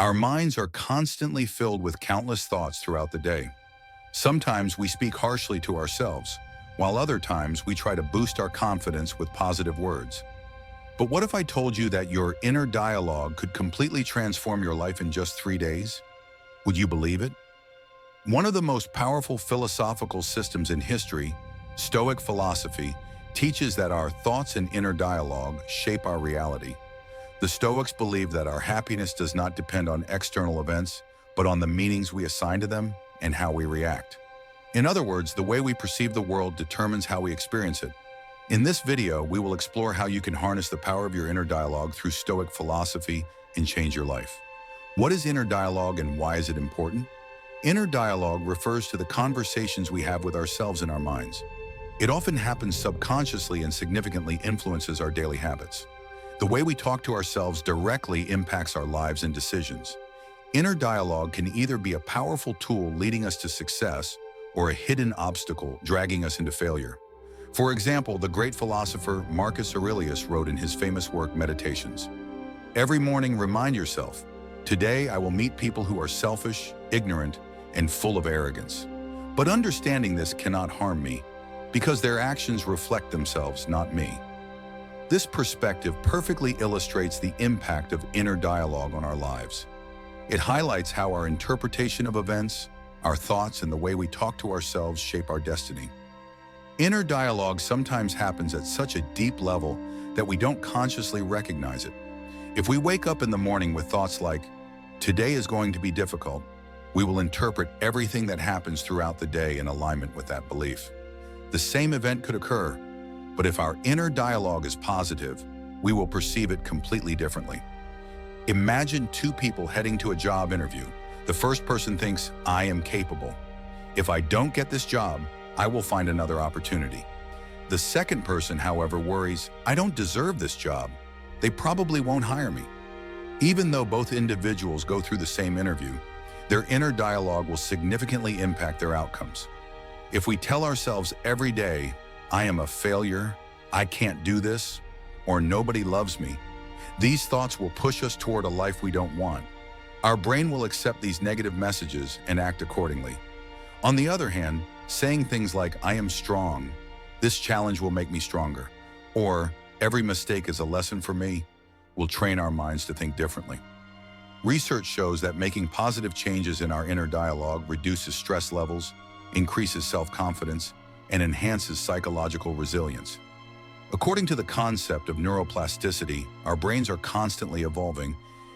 Our minds are constantly filled with countless thoughts throughout the day. Sometimes we speak harshly to ourselves, while other times we try to boost our confidence with positive words. But what if I told you that your inner dialogue could completely transform your life in just 3 days? Would you believe it? One of the most powerful philosophical systems in history, Stoic philosophy, teaches that our thoughts and inner dialogue shape our reality. The Stoics believe that our happiness does not depend on external events, but on the meanings we assign to them and how we react. In other words, the way we perceive the world determines how we experience it. In this video, we will explore how you can harness the power of your inner dialogue through Stoic philosophy and change your life. What is inner dialogue and why is it important? Inner dialogue refers to the conversations we have with ourselves in our minds. It often happens subconsciously and significantly influences our daily habits. The way we talk to ourselves directly impacts our lives and decisions. Inner dialogue can either be a powerful tool leading us to success or a hidden obstacle dragging us into failure. For example, the great philosopher Marcus Aurelius wrote in his famous work, Meditations, "Every morning remind yourself, today I will meet people who are selfish, ignorant, and full of arrogance. But understanding this cannot harm me, because their actions reflect themselves, not me." This perspective perfectly illustrates the impact of inner dialogue on our lives. It highlights how our interpretation of events, our thoughts, and the way we talk to ourselves shape our destiny. Inner dialogue sometimes happens at such a deep level that we don't consciously recognize it. If we wake up in the morning with thoughts like, "Today is going to be difficult," we will interpret everything that happens throughout the day in alignment with that belief. The same event could occur, but if our inner dialogue is positive, we will perceive it completely differently. Imagine two people heading to a job interview. The first person thinks, "I am capable. If I don't get this job, I will find another opportunity." The second person, however, worries, "I don't deserve this job. They probably won't hire me." Even though both individuals go through the same interview, their inner dialogue will significantly impact their outcomes. If we tell ourselves every day, "I am a failure, I can't do this," or "nobody loves me," these thoughts will push us toward a life we don't want. Our brain will accept these negative messages and act accordingly. On the other hand, saying things like, "I am strong, this challenge will make me stronger," or "every mistake is a lesson for me," will train our minds to think differently. Research shows that making positive changes in our inner dialogue reduces stress levels, increases self-confidence, and enhances psychological resilience. According to the concept of neuroplasticity, our brains are constantly evolving,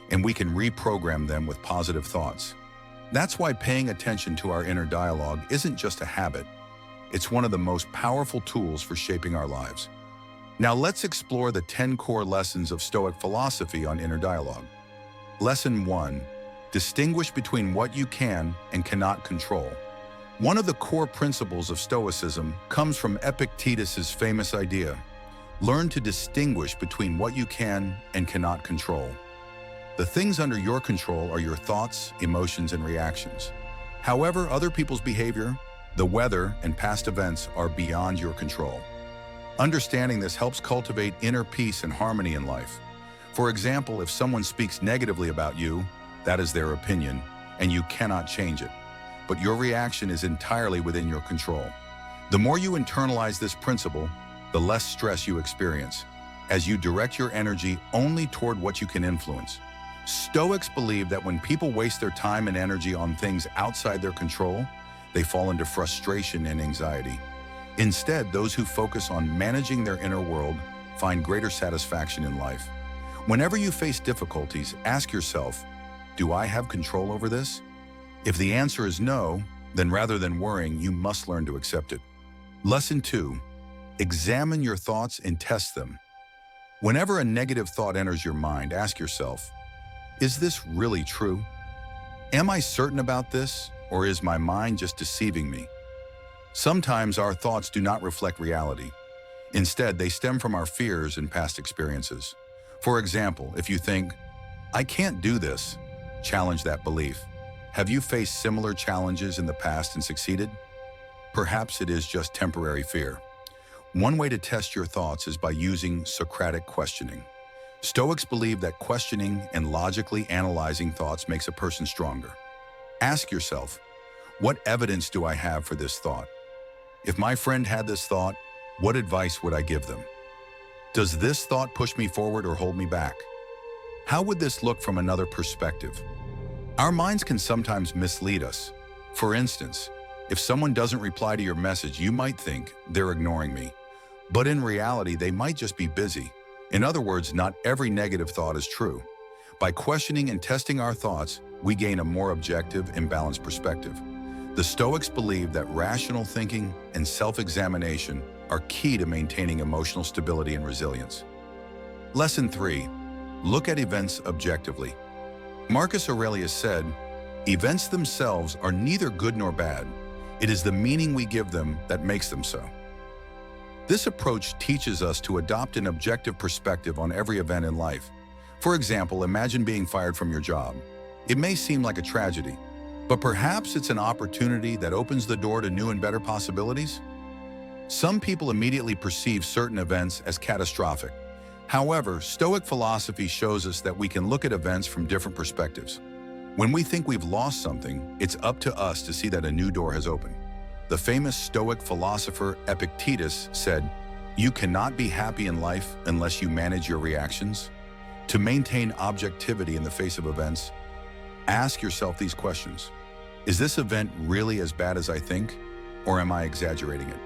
and we can reprogram them with positive thoughts. That's why paying attention to our inner dialogue isn't just a habit. It's one of the most powerful tools for shaping our lives. Now let's explore the 10 core lessons of Stoic philosophy on inner dialogue. Lesson 1. Distinguish between what you can and cannot control. One of the core principles of Stoicism comes from Epictetus's famous idea: learn to distinguish between what you can and cannot control. The things under your control are your thoughts, emotions, and reactions. However, other people's behavior, the weather, and past events are beyond your control. Understanding this helps cultivate inner peace and harmony in life. For example, if someone speaks negatively about you, that is their opinion, and you cannot change it. But your reaction is entirely within your control. The more you internalize this principle, the less stress you experience, as you direct your energy only toward what you can influence. Stoics believe that when people waste their time and energy on things outside their control, they fall into frustration and anxiety. Instead, those who focus on managing their inner world find greater satisfaction in life. Whenever you face difficulties, ask yourself, "Do I have control over this?" If the answer is no, then rather than worrying, you must learn to accept it. Lesson 2. Examine your thoughts and test them. Whenever a negative thought enters your mind, ask yourself, "Is this really true? Am I certain about this, or is my mind just deceiving me?" Sometimes our thoughts do not reflect reality. Instead, they stem from our fears and past experiences. For example, if you think, "I can't do this," challenge that belief. Have you faced similar challenges in the past and succeeded? Perhaps it is just temporary fear. One way to test your thoughts is by using Socratic questioning. Stoics believe that questioning and logically analyzing thoughts makes a person stronger. Ask yourself, what evidence do I have for this thought? If my friend had this thought, what advice would I give them? Does this thought push me forward or hold me back? How would this look from another perspective? Our minds can sometimes mislead us. For instance, if someone doesn't reply to your message, you might think they're ignoring me. But in reality, they might just be busy. In other words, not every negative thought is true. By questioning and testing our thoughts, we gain a more objective and balanced perspective. The Stoics believe that rational thinking and self-examination are key to maintaining emotional stability and resilience. Lesson 3. Look at events objectively. Marcus Aurelius said, "Events themselves are neither good nor bad. It is the meaning we give them that makes them so." This approach teaches us to adopt an objective perspective on every event in life. For example, imagine being fired from your job. It may seem like a tragedy, but perhaps it's an opportunity that opens the door to new and better possibilities. Some people immediately perceive certain events as catastrophic. However, Stoic philosophy shows us that we can look at events from different perspectives. When we think we've lost something, it's up to us to see that a new door has opened. The famous Stoic philosopher Epictetus said, "You cannot be happy in life unless you manage your reactions." To maintain objectivity in the face of events, ask yourself these questions. Is this event really as bad as I think, or am I exaggerating it?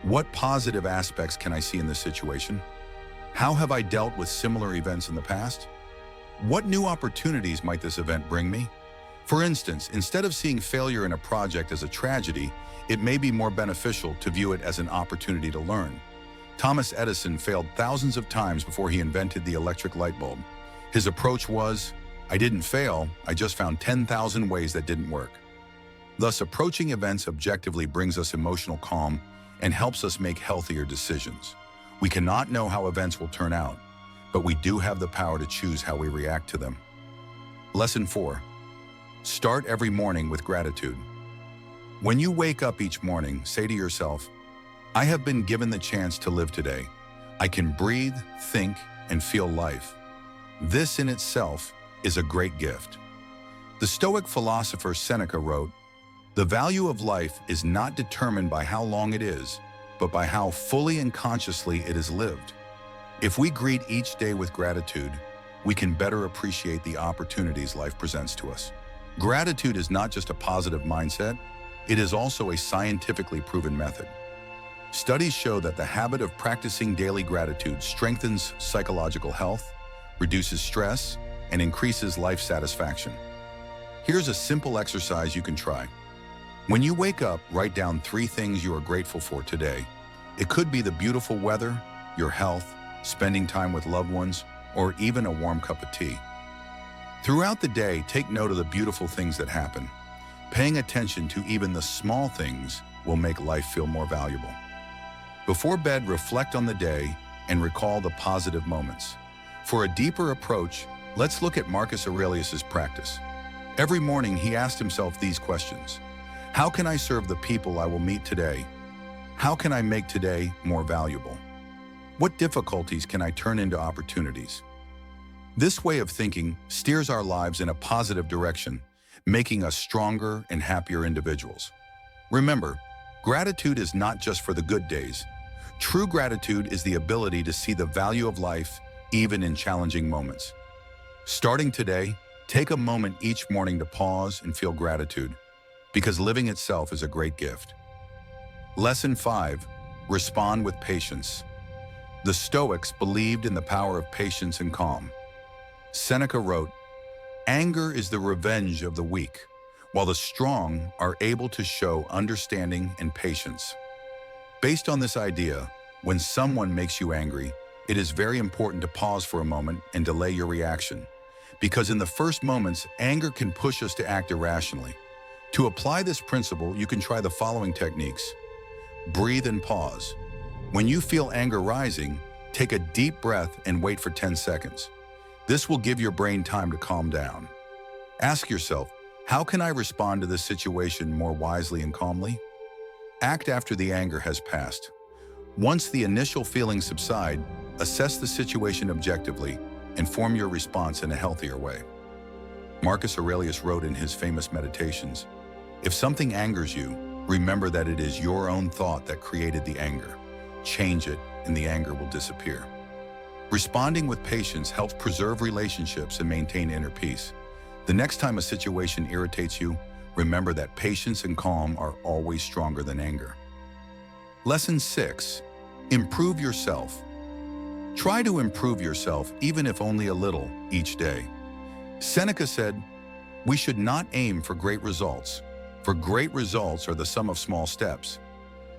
What positive aspects can I see in this situation? How have I dealt with similar events in the past? What new opportunities might this event bring me? For instance, instead of seeing failure in a project as a tragedy, it may be more beneficial to view it as an opportunity to learn. Thomas Edison failed thousands of times before he invented the electric light bulb. His approach was, "I didn't fail, I just found 10,000 ways that didn't work." Thus, approaching events objectively brings us emotional calm and helps us make healthier decisions. We cannot know how events will turn out, but we do have the power to choose how we react to them. Lesson 4. Start every morning with gratitude. When you wake up each morning, say to yourself, "I have been given the chance to live today. I can breathe, think, and feel life." This in itself is a great gift. The Stoic philosopher Seneca wrote, "The value of life is not determined by how long it is, but by how fully and consciously it is lived." If we greet each day with gratitude, we can better appreciate the opportunities life presents to us. Gratitude is not just a positive mindset, it is also a scientifically proven method. Studies show that the habit of practicing daily gratitude strengthens psychological health, reduces stress, and increases life satisfaction. Here's a simple exercise you can try. When you wake up, write down 3 things you are grateful for today. It could be the beautiful weather, your health, spending time with loved ones, or even a warm cup of tea. Throughout the day, take note of the beautiful things that happen. Paying attention to even the small things will make life feel more valuable. Before bed, reflect on the day and recall the positive moments. For a deeper approach, let's look at Marcus Aurelius's practice. Every morning, he asked himself these questions. How can I serve the people I will meet today? How can I make today more valuable? What difficulties can I turn into opportunities? This way of thinking steers our lives in a positive direction, making us stronger and happier individuals. Remember, gratitude is not just for the good days. True gratitude is the ability to see the value of life even in challenging moments. Starting today, take a moment each morning to pause and feel gratitude, because living itself is a great gift. Lesson 5. Respond with patience. The Stoics believed in the power of patience and calm. Seneca wrote, "Anger is the revenge of the weak, while the strong are able to show understanding and patience." Based on this idea, when someone makes you angry, it is very important to pause for a moment and delay your reaction, because in the first moments, anger can push us to act irrationally. To apply this principle, you can try the following techniques. Breathe and pause. When you feel anger rising, take a deep breath and wait for 10 seconds. This will give your brain time to calm down. Ask yourself, how can I respond to this situation more wisely and calmly? Act after the anger has passed. Once the initial feelings subside, assess the situation objectively and form your response in a healthier way. Marcus Aurelius wrote in his famous Meditations, "If something angers you, remember that it is your own thought that created the anger. Change it, and the anger will disappear." Responding with patience helps preserve relationships and maintain inner peace. The next time a situation irritates you, remember that patience and calm are always stronger than anger. Lesson 6. Improve yourself. Try to improve yourself, even if only a little, each day. Seneca said, "We should not aim for great results, for great results are the sum of small steps."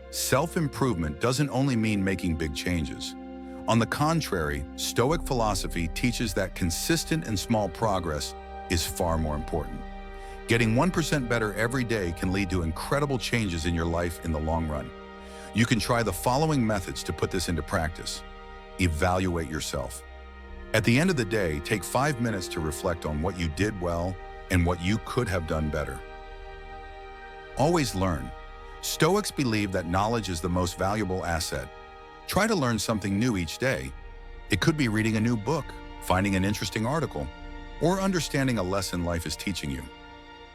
Self-improvement doesn't only mean making big changes. On the contrary, Stoic philosophy teaches that consistent and small progress is far more important. Getting 1% better every day can lead to incredible changes in your life in the long run. You can try the following methods to put this into practice. Evaluate yourself. At the end of the day, take 5 minutes to reflect on what you did well and what you could have done better. Always learn. Stoics believe that knowledge is the most valuable asset. Try to learn something new each day. It could be reading a new book, finding an interesting article, or understanding a lesson life is teaching you.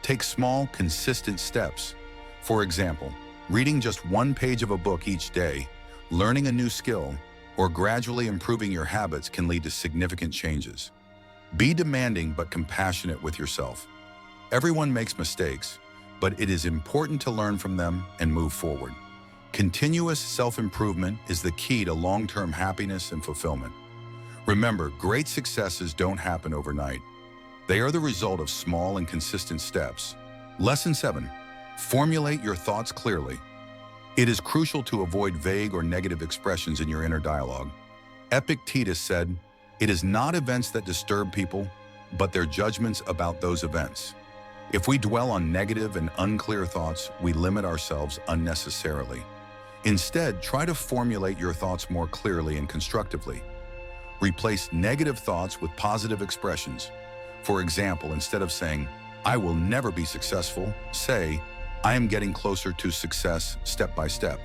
Take small, consistent steps. For example, reading just 1 page of a book each day, learning a new skill, or gradually improving your habits can lead to significant changes. Be demanding but compassionate with yourself. Everyone makes mistakes, but it is important to learn from them and move forward. Continuous self-improvement is the key to long-term happiness and fulfillment. Remember, great successes don't happen overnight. They are the result of small and consistent steps. Lesson 7. Formulate your thoughts clearly. It is crucial to avoid vague or negative expressions in your inner dialogue. Epictetus said, "It is not events that disturb people, but their judgments about those events." If we dwell on negative and unclear thoughts, we limit ourselves unnecessarily. Instead, try to formulate your thoughts more clearly and constructively. Replace negative thoughts with positive expressions. For example, instead of saying, "I will never be successful," say, "I am getting closer to success step by step."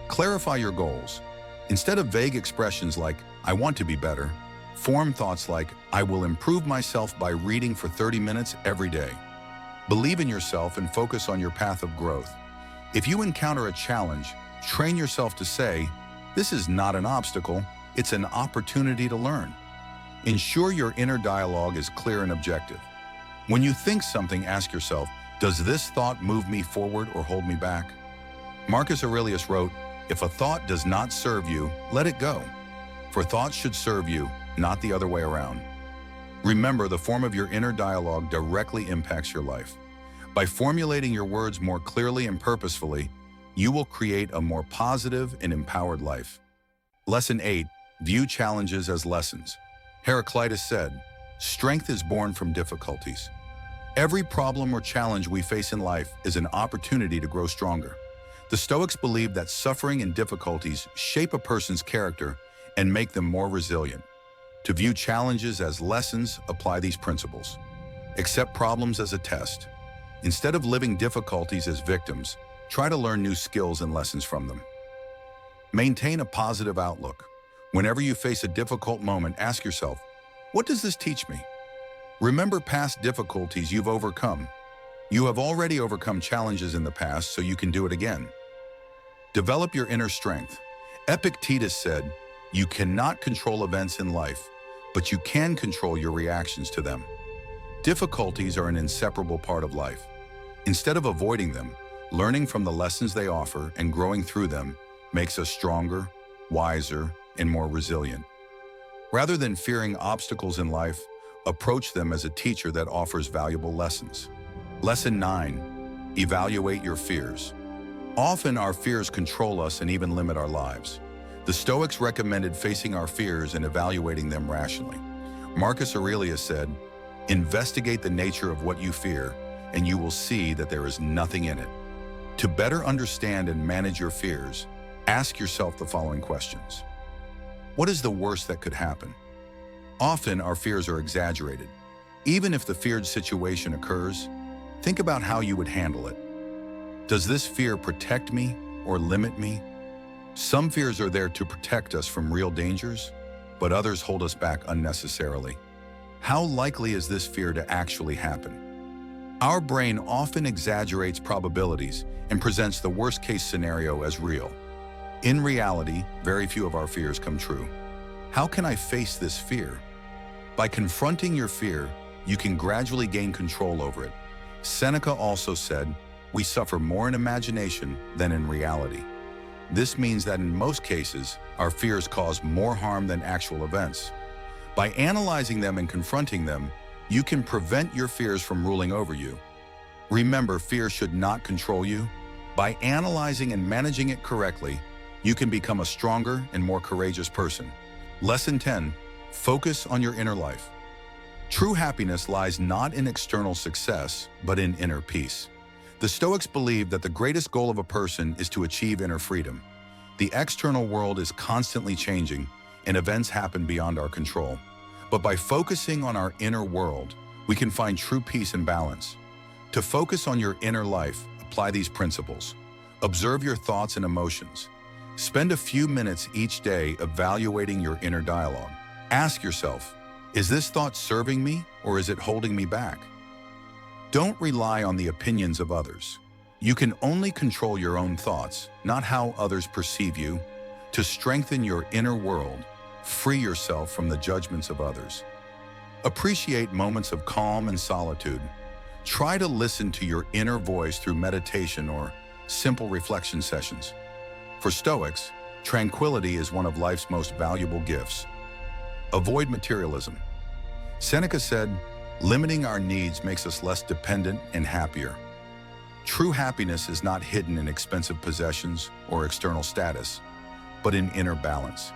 Clarify your goals. Instead of vague expressions like, "I want to be better," form thoughts like, "I will improve myself by reading for 30 minutes every day." Believe in yourself and focus on your path of growth. If you encounter a challenge, train yourself to say, "This is not an obstacle, it's an opportunity to learn." Ensure your inner dialogue is clear and objective. When you think something, ask yourself, "Does this thought move me forward or hold me back?" Marcus Aurelius wrote, "If a thought does not serve you, let it go. For thoughts should serve you, not the other way around." Remember, the form of your inner dialogue directly impacts your life. By formulating your words more clearly and purposefully, you will create a more positive and empowered life. Lesson 8. View challenges as lessons. Heraclitus said, "Strength is born from difficulties." Every problem or challenge we face in life is an opportunity to grow stronger. The Stoics believe that suffering and difficulties shape a person's character and make them more resilient. To view challenges as lessons, apply these principles. Accept problems as a test. Instead of living difficulties as victims, try to learn new skills and lessons from them. Maintain a positive outlook. Whenever you face a difficult moment, ask yourself, "What does this teach me?" Remember past difficulties you've overcome. You have already overcome challenges in the past, so you can do it again. Develop your inner strength. Epictetus said, "You cannot control events in life, but you can control your reactions to them." Difficulties are an inseparable part of life. Instead of avoiding them, learning from the lessons they offer and growing through them makes us stronger, wiser, and more resilient. Rather than fearing obstacles in life, approach them as a teacher that offers valuable lessons. Lesson 9. Evaluate your fears. Often our fears control us and even limit our lives. The Stoics recommended facing our fears and evaluating them rationally. Marcus Aurelius said, "Investigate the nature of what you fear, and you will see that there is nothing in it." To better understand and manage your fears, ask yourself the following questions. What is the worst that could happen? Often our fears are exaggerated. Even if the feared situation occurs, think about how you would handle it. Does this fear protect me or limit me? Some fears are there to protect us from real dangers. but others hold us back unnecessarily. How likely is this fear to actually happen? Our brain often exaggerates probabilities and presents the worst-case scenario as real. In reality, very few of our fears come true. How can I face this fear? By confronting your fear, you can gradually gain control over it. Seneca also said, "We suffer more in imagination than in reality." This means that in most cases, our fears cause more harm than actual events. By analyzing them and confronting them, you can prevent your fears from ruling over you. Remember, fear should not control you. By analyzing and managing it correctly, you can become a stronger and more courageous person. Lesson 10. Focus on your inner life. True happiness lies not in external success, but in inner peace. The Stoics believe that the greatest goal of a person is to achieve inner freedom. The external world is constantly changing, and events happen beyond our control. But by focusing on our inner world, we can find true peace and balance. To focus on your inner life, apply these principles. Observe your thoughts and emotions. Spend a few minutes each day evaluating your inner dialogue. Ask yourself, is this thought serving me or is it holding me back? Don't rely on the opinions of others. You can only control your own thoughts, not how others perceive you. To strengthen your inner world, free yourself from the judgments of others. Appreciate moments of calm and solitude. Try to listen to your inner voice through meditation or simple reflection sessions. For Stoics, tranquility is one of life's most valuable gifts. Avoid materialism. Seneca said, "Limiting our needs makes us less dependent and happier." True happiness is not hidden in expensive possessions or external status, but in inner balance.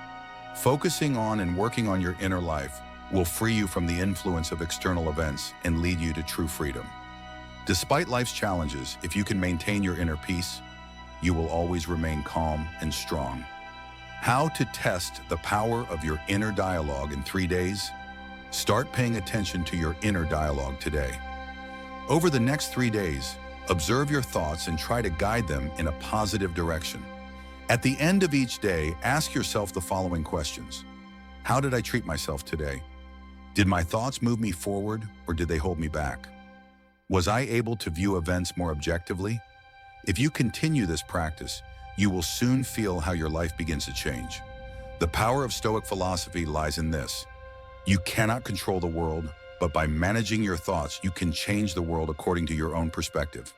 Focusing on and working on your inner life will free you from the influence of external events and lead you to true freedom. Despite life's challenges, if you can maintain your inner peace, you will always remain calm and strong. How to test the power of your inner dialogue in 3 days? Start paying attention to your inner dialogue today. Over the next 3 days, observe your thoughts and try to guide them in a positive direction. At the end of each day, ask yourself the following questions. How did I treat myself today? Did my thoughts move me forward or did they hold me back? Was I able to view events more objectively? If you continue this practice, you will soon feel how your life begins to change. The power of Stoic philosophy lies in this. You cannot control the world, but by managing your thoughts, you can change the world according to your own perspective.